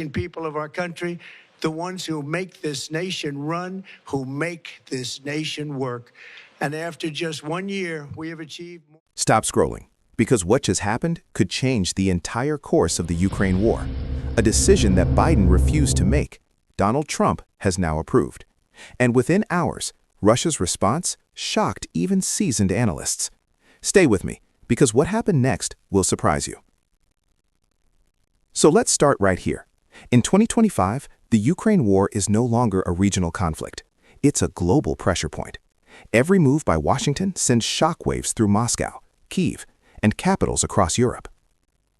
People of our country, the ones who make this nation run, who make this nation work. And after just 1 year, we have achieved more. Stop scrolling, because what just happened could change the entire course of the Ukraine war. A decision that Biden refused to make, Donald Trump has now approved. And within hours, Russia's response shocked even seasoned analysts. Stay with me, because what happened next will surprise you. So let's start right here. In 2025, the Ukraine war is no longer a regional conflict. It's a global pressure point. Every move by Washington sends shockwaves through Moscow, Kyiv, and capitals across Europe.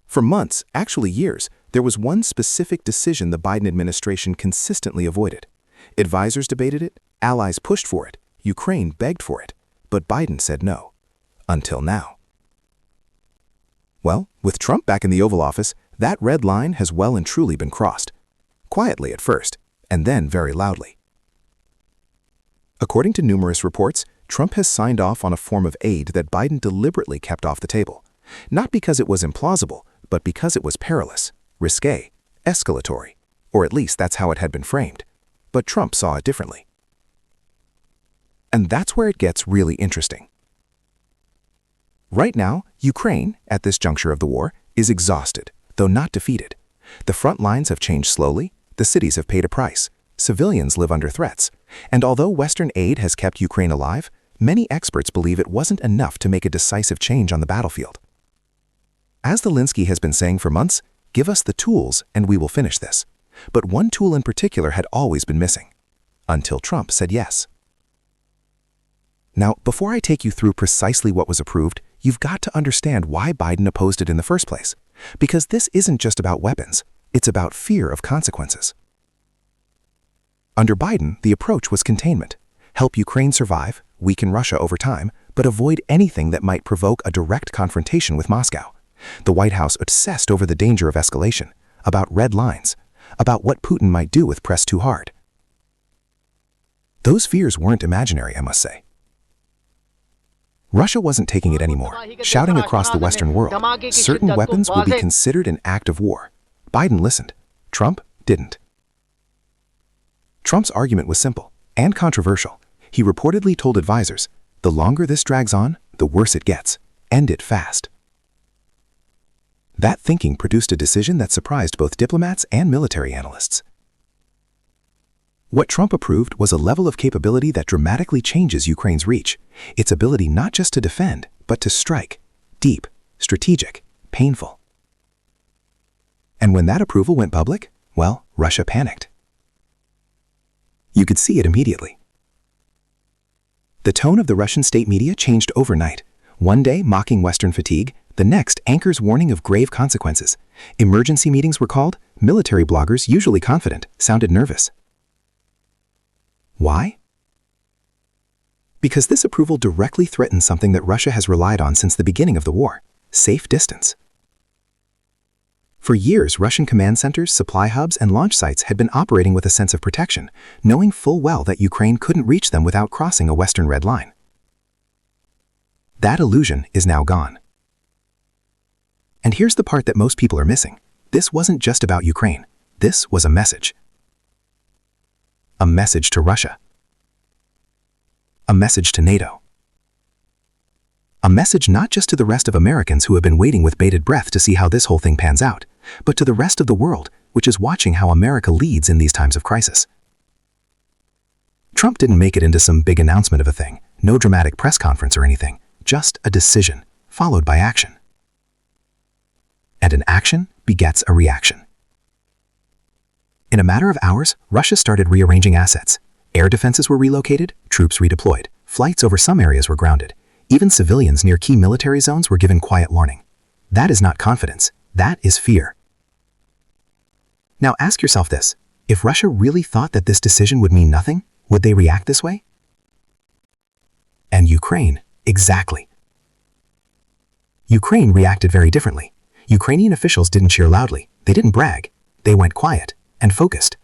For months, actually years, there was one specific decision the Biden administration consistently avoided. Advisors debated it, allies pushed for it, Ukraine begged for it, but Biden said no. Until now. Well, with Trump back in the Oval Office, that red line has well and truly been crossed. Quietly at first, and then very loudly. According to numerous reports, Trump has signed off on a form of aid that Biden deliberately kept off the table. Not because it was implausible, but because it was perilous, risque, escalatory, or at least that's how it had been framed. But Trump saw it differently. And that's where it gets really interesting. Right now, Ukraine, at this juncture of the war, is exhausted, though not defeated. The front lines have changed slowly, the cities have paid a price, civilians live under threats, and although Western aid has kept Ukraine alive, many experts believe it wasn't enough to make a decisive change on the battlefield. As Zelensky has been saying for months, give us the tools and we will finish this. But one tool in particular had always been missing. Until Trump said yes. Now, before I take you through precisely what was approved, you've got to understand why Biden opposed it in the first place. Because this isn't just about weapons, it's about fear of consequences. Under Biden, the approach was containment. Help Ukraine survive, weaken Russia over time, but avoid anything that might provoke a direct confrontation with Moscow. The White House obsessed over the danger of escalation, about red lines, about what Putin might do if pressed too hard. Those fears weren't imaginary, I must say. Russia wasn't taking it anymore, shouting across the Western world, certain weapons will be considered an act of war. Biden listened. Trump didn't. Trump's argument was simple and controversial. He reportedly told advisors, the longer this drags on, the worse it gets. End it fast. That thinking produced a decision that surprised both diplomats and military analysts. What Trump approved was a level of capability that dramatically changes Ukraine's reach, its ability not just to defend, but to strike. Deep, strategic, painful. And when that approval went public, well, Russia panicked. You could see it immediately. The tone of the Russian state media changed overnight. One day mocking Western fatigue, the next anchors warning of grave consequences. Emergency meetings were called. Military bloggers, usually confident, sounded nervous. Why? Because this approval directly threatens something that Russia has relied on since the beginning of the war: safe distance. For years, Russian command centers, supply hubs, and launch sites had been operating with a sense of protection, knowing full well that Ukraine couldn't reach them without crossing a Western red line. That illusion is now gone. And here's the part that most people are missing. This wasn't just about Ukraine. This was a message. A message to Russia. A message to NATO. A message not just to the rest of Americans who have been waiting with bated breath to see how this whole thing pans out, but to the rest of the world, which is watching how America leads in these times of crisis. Trump didn't make it into some big announcement of a thing, no dramatic press conference or anything, just a decision, followed by action. And an action begets a reaction. In a matter of hours, Russia started rearranging assets. Air defenses were relocated, troops redeployed, flights over some areas were grounded. Even civilians near key military zones were given quiet warning. That is not confidence, that is fear. Now ask yourself this, if Russia really thought that this decision would mean nothing, would they react this way? And Ukraine, exactly. Ukraine reacted very differently. Ukrainian officials didn't cheer loudly, they didn't brag, they went quiet and focused.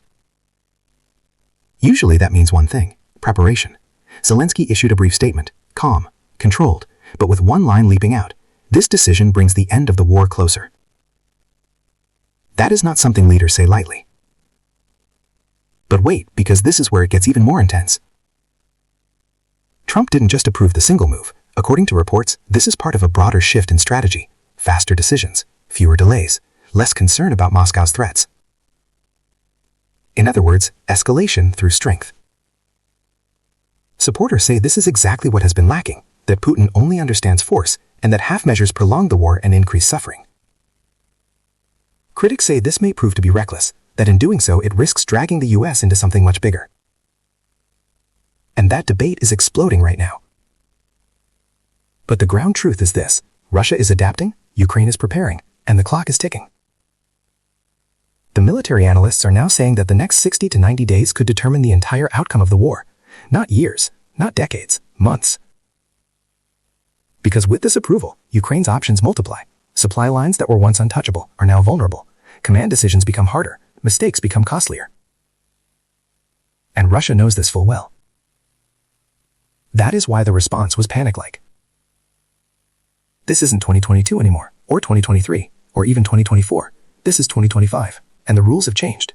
Usually that means one thing: preparation. Zelensky issued a brief statement, calm, controlled, but with one line leaping out: this decision brings the end of the war closer. That is not something leaders say lightly. But wait, because this is where it gets even more intense. Trump didn't just approve the single move. According to reports, this is part of a broader shift in strategy. Faster decisions, fewer delays, less concern about Moscow's threats. In other words, escalation through strength. Supporters say this is exactly what has been lacking, that Putin only understands force and that half measures prolong the war and increase suffering. Critics say this may prove to be reckless, that in doing so it risks dragging the US into something much bigger. And that debate is exploding right now. But the ground truth is this: Russia is adapting, Ukraine is preparing, and the clock is ticking. The military analysts are now saying that the next 60 to 90 days could determine the entire outcome of the war. Not years, not decades, months. Because with this approval, Ukraine's options multiply. Supply lines that were once untouchable are now vulnerable. Command decisions become harder. Mistakes become costlier. And Russia knows this full well. That is why the response was panic-like. This isn't 2022 anymore, or 2023, or even 2024. This is 2025, and the rules have changed.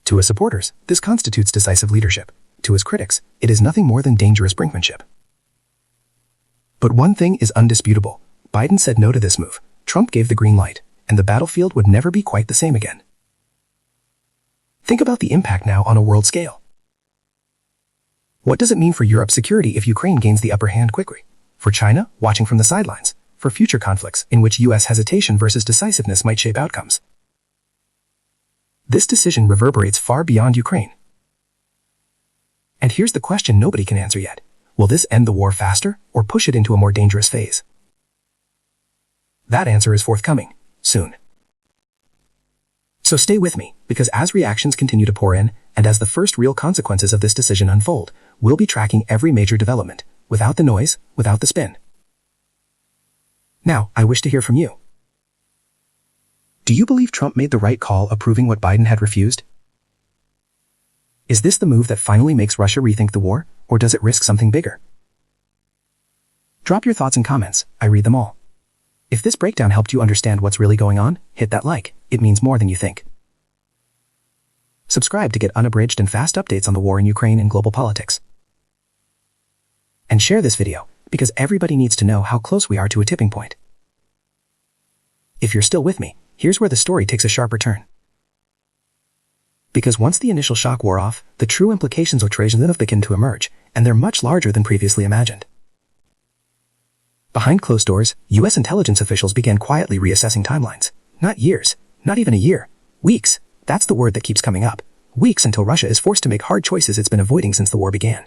To his supporters, this constitutes decisive leadership. To his critics, it is nothing more than dangerous brinkmanship. But one thing is undisputable. Biden said no to this move. Trump gave the green light, and the battlefield would never be quite the same again. Think about the impact now on a world scale. What does it mean for Europe's security if Ukraine gains the upper hand quickly? For China, watching from the sidelines? For future conflicts in which US hesitation versus decisiveness might shape outcomes? This decision reverberates far beyond Ukraine. And here's the question nobody can answer yet. Will this end the war faster or push it into a more dangerous phase? That answer is forthcoming, soon. So stay with me, because as reactions continue to pour in, and as the first real consequences of this decision unfold, we'll be tracking every major development, without the noise, without the spin. Now, I wish to hear from you. Do you believe Trump made the right call approving what Biden had refused? Is this the move that finally makes Russia rethink the war, or does it risk something bigger? Drop your thoughts in comments, I read them all. If this breakdown helped you understand what's really going on, hit that like, it means more than you think. Subscribe to get unabridged and fast updates on the war in Ukraine and global politics. And share this video, because everybody needs to know how close we are to a tipping point. If you're still with me, here's where the story takes a sharper turn. Because once the initial shock wore off, the true implications of treason have begun to emerge, and they're much larger than previously imagined. Behind closed doors, US intelligence officials began quietly reassessing timelines. Not years, not even a year. Weeks. That's the word that keeps coming up. Weeks until Russia is forced to make hard choices it's been avoiding since the war began.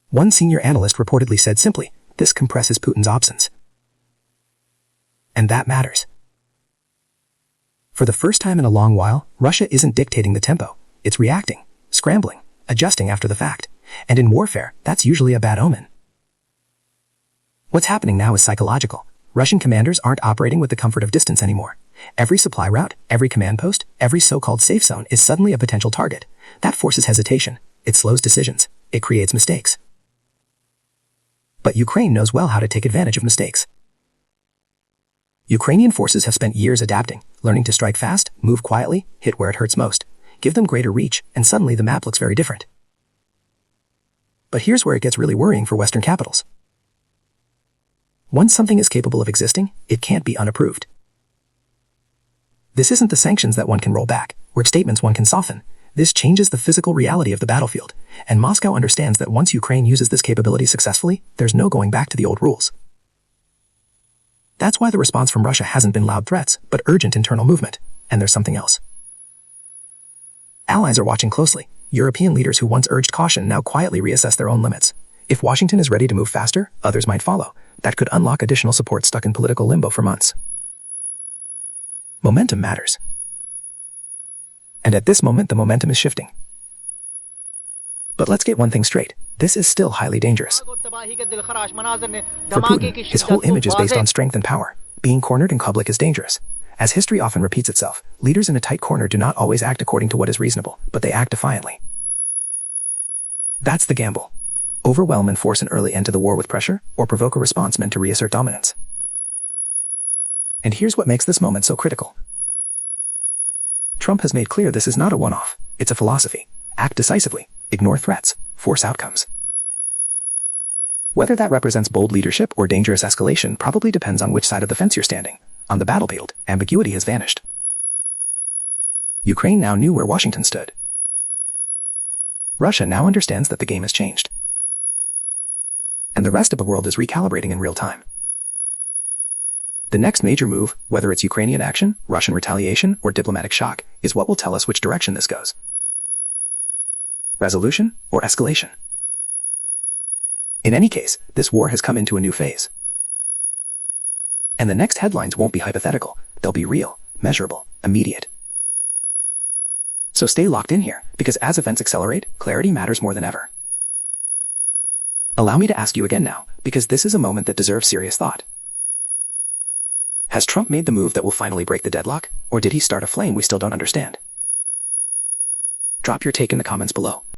One senior analyst reportedly said simply, this compresses Putin's options. And that matters. For the first time in a long while, Russia isn't dictating the tempo. It's reacting, scrambling, adjusting after the fact. And in warfare, that's usually a bad omen. What's happening now is psychological. Russian commanders aren't operating with the comfort of distance anymore. Every supply route, every command post, every so-called safe zone is suddenly a potential target. That forces hesitation. It slows decisions. It creates mistakes. But Ukraine knows well how to take advantage of mistakes. Ukrainian forces have spent years adapting, learning to strike fast, move quietly, hit where it hurts most, give them greater reach, and suddenly the map looks very different. But here's where it gets really worrying for Western capitals. Once something is capable of existing, it can't be unapproved. This isn't the sanctions that one can roll back, or statements one can soften. This changes the physical reality of the battlefield, and Moscow understands that once Ukraine uses this capability successfully, there's no going back to the old rules. That's why the response from Russia hasn't been loud threats, but urgent internal movement. And there's something else. Allies are watching closely. European leaders who once urged caution now quietly reassess their own limits. If Washington is ready to move faster, others might follow. That could unlock additional support stuck in political limbo for months. Momentum matters. And at this moment, the momentum is shifting. But let's get one thing straight. This is still highly dangerous. For Putin, his whole image is based on strength and power. Being cornered in public is dangerous. As history often repeats itself, leaders in a tight corner do not always act according to what is reasonable, but they act defiantly. That's the gamble. Overwhelm and force an early end to the war with pressure, or provoke a response meant to reassert dominance. And here's what makes this moment so critical. Trump has made clear this is not a one-off. It's a philosophy. Act decisively. Ignore threats. Force outcomes. Whether that represents bold leadership or dangerous escalation probably depends on which side of the fence you're standing. On the battlefield, ambiguity has vanished. Ukraine now knew where Washington stood. Russia now understands that the game has changed. And the rest of the world is recalibrating in real time. The next major move, whether it's Ukrainian action, Russian retaliation, or diplomatic shock, is what will tell us which direction this goes. Resolution or escalation? In any case, this war has come into a new phase. And the next headlines won't be hypothetical. They'll be real, measurable, immediate. So stay locked in here, because as events accelerate, clarity matters more than ever. Allow me to ask you again now, because this is a moment that deserves serious thought. Has Trump made the move that will finally break the deadlock, or did he start a flame we still don't understand? Drop your take in the comments below.